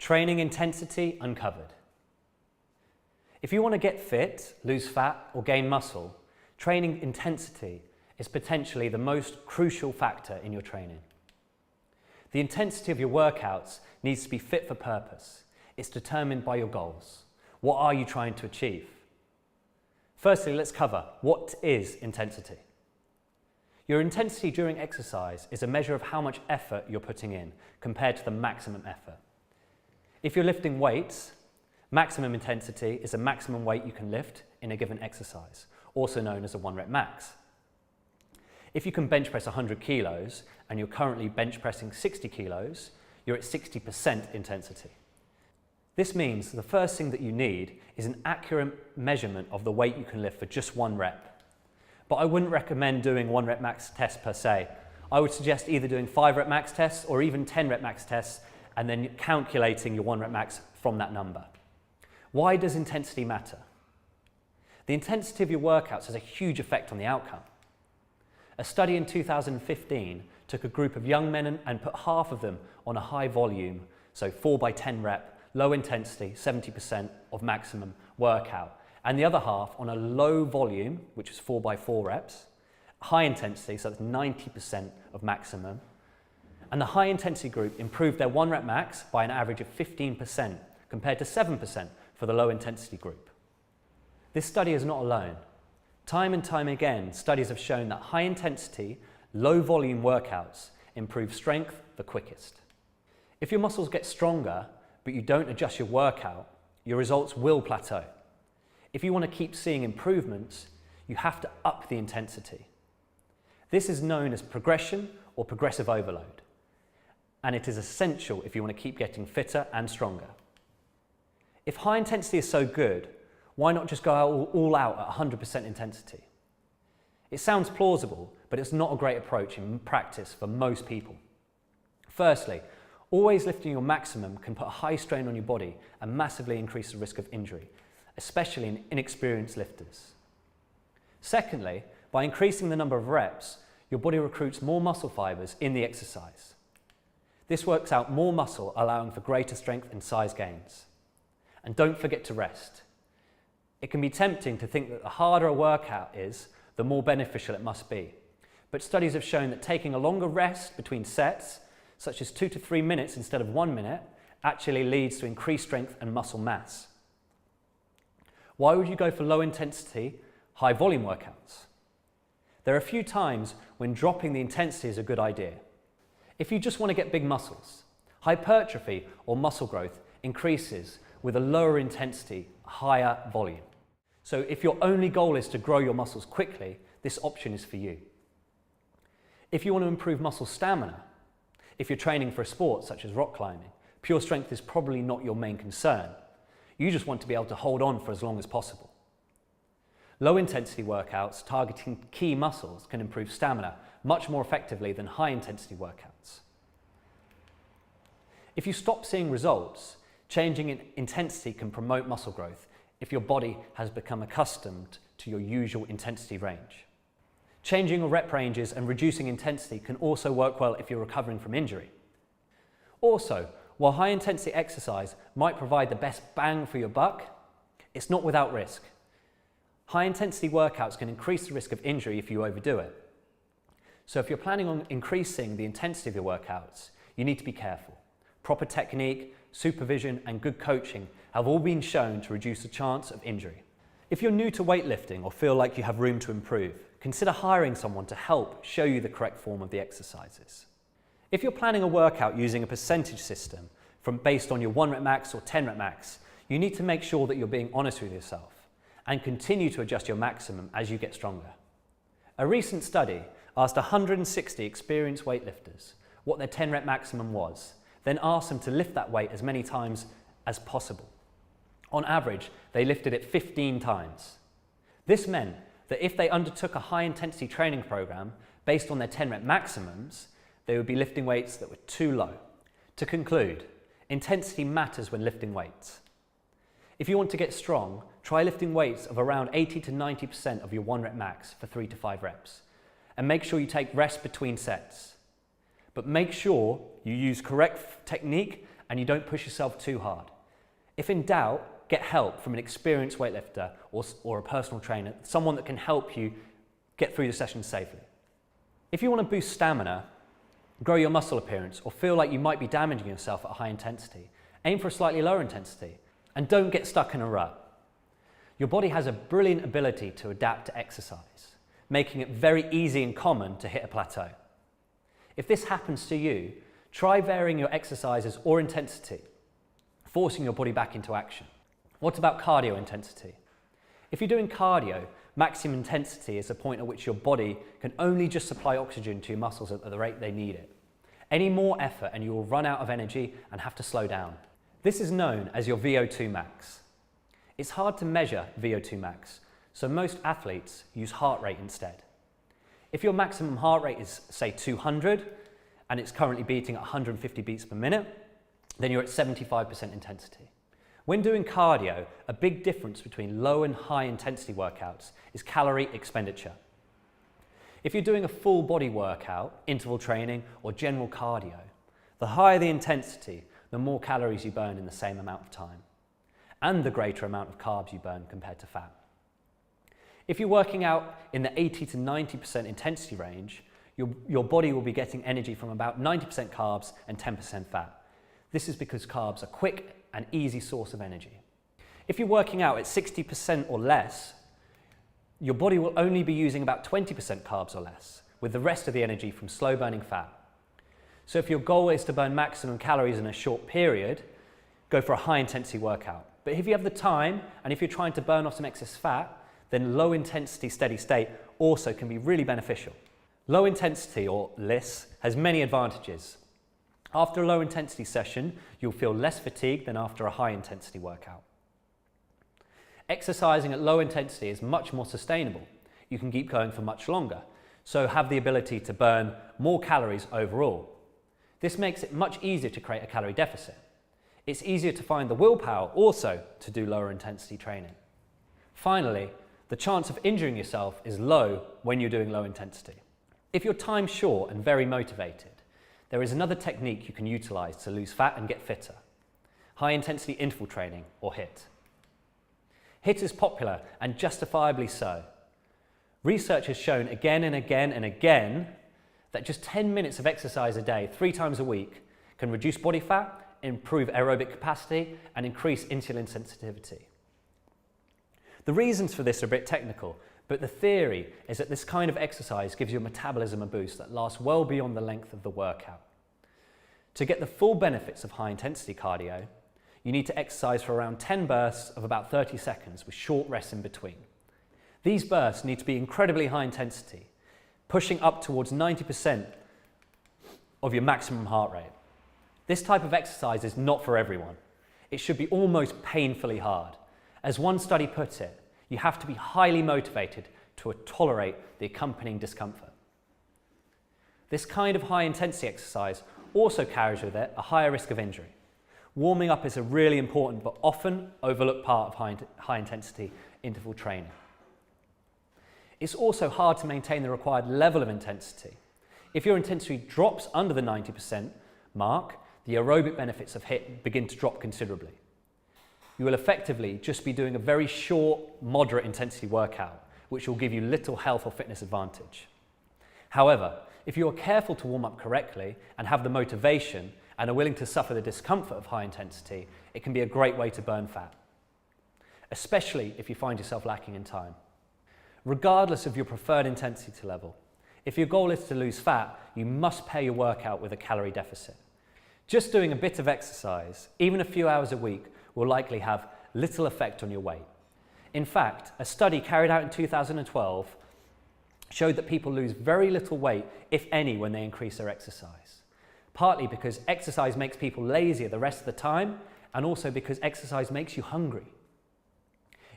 Training intensity uncovered. If you want to get fit, lose fat or gain muscle, training intensity is potentially the most crucial factor in your training. The intensity of your workouts needs to be fit for purpose. It's determined by your goals. What are you trying to achieve? Firstly, let's cover what is intensity. Your intensity during exercise is a measure of how much effort you're putting in compared to the maximum effort. If you're lifting weights, maximum intensity is the maximum weight you can lift in a given exercise, also known as a 1 rep max. If you can bench press 100 kilos and you're currently bench pressing 60 kilos, you're at 60% intensity. This means the first thing that you need is an accurate measurement of the weight you can lift for just 1 rep. But I wouldn't recommend doing 1 rep max tests per se. I would suggest either doing 5 rep max tests or even 10 rep max tests and then calculating your 1 rep max from that number. Why does intensity matter? The intensity of your workouts has a huge effect on the outcome. A study in 2015 took a group of young men and put half of them on a high volume, so 4 by 10 rep, low intensity, 70% of maximum workout, and the other half on a low volume, which is 4 by 4 reps, high intensity, so that's 90% of maximum, and the high intensity group improved their 1 rep max by an average of 15% compared to 7% for the low intensity group. This study is not alone. Time and time again, studies have shown that high intensity, low volume workouts improve strength the quickest. If your muscles get stronger, but you don't adjust your workout, your results will plateau. If you want to keep seeing improvements, you have to up the intensity. This is known as progression or progressive overload, and it is essential if you want to keep getting fitter and stronger. If high intensity is so good, why not just go all out at 100% intensity? It sounds plausible, but it's not a great approach in practice for most people. Firstly, always lifting your maximum can put a high strain on your body and massively increase the risk of injury, especially in inexperienced lifters. Secondly, by increasing the number of reps, your body recruits more muscle fibers in the exercise. This works out more muscle, allowing for greater strength and size gains. And don't forget to rest. It can be tempting to think that the harder a workout is, the more beneficial it must be. But studies have shown that taking a longer rest between sets, such as 2 to 3 minutes instead of 1 minute, actually leads to increased strength and muscle mass. Why would you go for low intensity, high volume workouts? There are a few times when dropping the intensity is a good idea. If you just want to get big muscles, hypertrophy or muscle growth increases with a lower intensity, higher volume. So if your only goal is to grow your muscles quickly, this option is for you. If you want to improve muscle stamina, if you're training for a sport such as rock climbing, pure strength is probably not your main concern. You just want to be able to hold on for as long as possible. Low intensity workouts targeting key muscles can improve stamina much more effectively than high intensity workouts. If you stop seeing results, changing in intensity can promote muscle growth if your body has become accustomed to your usual intensity range. Changing your rep ranges and reducing intensity can also work well if you're recovering from injury. Also, while high intensity exercise might provide the best bang for your buck, it's not without risk. High intensity workouts can increase the risk of injury if you overdo it. So if you're planning on increasing the intensity of your workouts, you need to be careful. Proper technique, supervision and good coaching have all been shown to reduce the chance of injury. If you're new to weightlifting or feel like you have room to improve, consider hiring someone to help show you the correct form of the exercises. If you're planning a workout using a percentage system based on your 1 rep max or 10 rep max, you need to make sure that you're being honest with yourself and continue to adjust your maximum as you get stronger. A recent study asked 160 experienced weightlifters what their 10 rep maximum was, then asked them to lift that weight as many times as possible. On average, they lifted it 15 times. This meant that if they undertook a high intensity training program based on their 10 rep maximums, they would be lifting weights that were too low. To conclude, intensity matters when lifting weights. If you want to get strong, try lifting weights of around 80 to 90% of your 1 rep max for 3 to 5 reps, and make sure you take rest between sets. But make sure you use correct technique and you don't push yourself too hard. If in doubt, get help from an experienced weightlifter or a personal trainer, someone that can help you get through the session safely. If you want to boost stamina, grow your muscle appearance, or feel like you might be damaging yourself at high intensity, aim for a slightly lower intensity and don't get stuck in a rut. Your body has a brilliant ability to adapt to exercise, making it very easy and common to hit a plateau. If this happens to you, try varying your exercises or intensity, forcing your body back into action. What about cardio intensity? If you're doing cardio, maximum intensity is the point at which your body can only just supply oxygen to your muscles at the rate they need it. Any more effort and you will run out of energy and have to slow down. This is known as your VO2 max. It's hard to measure VO2 max, so most athletes use heart rate instead. If your maximum heart rate is, say, 200, and it's currently beating at 150 beats per minute, then you're at 75% intensity. When doing cardio, a big difference between low and high intensity workouts is calorie expenditure. If you're doing a full body workout, interval training, or general cardio, the higher the intensity, the more calories you burn in the same amount of time, and the greater amount of carbs you burn compared to fat. If you're working out in the 80 to 90% intensity range, your body will be getting energy from about 90% carbs and 10% fat. This is because carbs are quick and easy source of energy. If you're working out at 60% or less, your body will only be using about 20% carbs or less, with the rest of the energy from slow burning fat. So if your goal is to burn maximum calories in a short period, go for a high intensity workout. But if you have the time and if you're trying to burn off some excess fat, then low intensity steady state also can be really beneficial. Low intensity, or LISS, has many advantages. After a low intensity session, you'll feel less fatigued than after a high intensity workout. Exercising at low intensity is much more sustainable. You can keep going for much longer, so have the ability to burn more calories overall. This makes it much easier to create a calorie deficit. It's easier to find the willpower also to do lower intensity training. Finally, the chance of injuring yourself is low when you're doing low intensity. If you're time short and very motivated, there is another technique you can utilize to lose fat and get fitter: high intensity interval training, or HIIT. HIIT is popular, and justifiably so. Research has shown again and again and again that just 10 minutes of exercise a day, 3 times a week, can reduce body fat, improve aerobic capacity, and increase insulin sensitivity. The reasons for this are a bit technical, but the theory is that this kind of exercise gives your metabolism a boost that lasts well beyond the length of the workout. To get the full benefits of high intensity cardio, you need to exercise for around 10 bursts of about 30 seconds with short rests in between. These bursts need to be incredibly high intensity, pushing up towards 90% of your maximum heart rate. This type of exercise is not for everyone. It should be almost painfully hard. As one study put it, you have to be highly motivated to tolerate the accompanying discomfort. This kind of high intensity exercise also carries with it a higher risk of injury. Warming up is a really important but often overlooked part of high intensity interval training. It's also hard to maintain the required level of intensity. If your intensity drops under the 90% mark, the aerobic benefits of HIIT begin to drop considerably. You will effectively just be doing a very short, moderate intensity workout, which will give you little health or fitness advantage. However, if you are careful to warm up correctly and have the motivation and are willing to suffer the discomfort of high intensity, it can be a great way to burn fat, especially if you find yourself lacking in time. Regardless of your preferred intensity level, if your goal is to lose fat, you must pair your workout with a calorie deficit. Just doing a bit of exercise, even a few hours a week, will likely have little effect on your weight. In fact, a study carried out in 2012 showed that people lose very little weight, if any, when they increase their exercise. Partly because exercise makes people lazier the rest of the time, and also because exercise makes you hungry.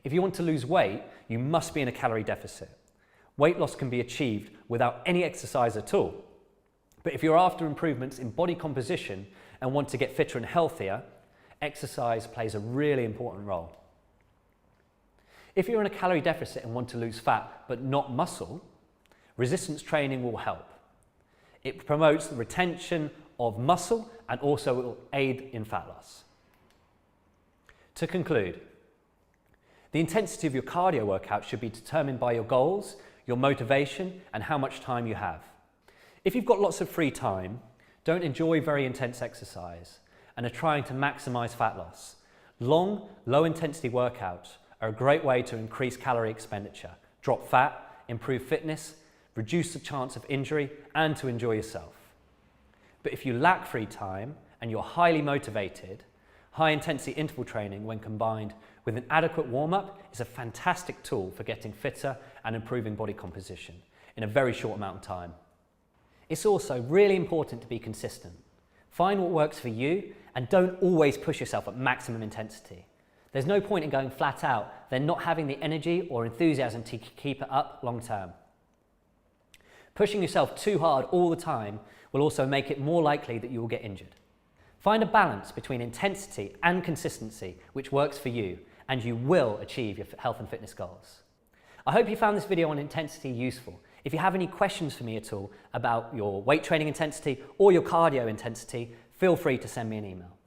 If you want to lose weight, you must be in a calorie deficit. Weight loss can be achieved without any exercise at all. But if you're after improvements in body composition and want to get fitter and healthier, exercise plays a really important role. If you're in a calorie deficit and want to lose fat but not muscle, resistance training will help. It promotes the retention of muscle and also will aid in fat loss. To conclude, the intensity of your cardio workout should be determined by your goals, your motivation, and how much time you have. If you've got lots of free time, don't enjoy very intense exercise, and are trying to maximize fat loss, long, low-intensity workouts are a great way to increase calorie expenditure, drop fat, improve fitness, reduce the chance of injury, and to enjoy yourself. But if you lack free time and you're highly motivated, high-intensity interval training, when combined with an adequate warm-up, is a fantastic tool for getting fitter and improving body composition in a very short amount of time. It's also really important to be consistent. Find what works for you and don't always push yourself at maximum intensity. There's no point in going flat out, then not having the energy or enthusiasm to keep it up long term. Pushing yourself too hard all the time will also make it more likely that you will get injured. Find a balance between intensity and consistency which works for you, and you will achieve your health and fitness goals. I hope you found this video on intensity useful. If you have any questions for me at all about your weight training intensity or your cardio intensity, feel free to send me an email.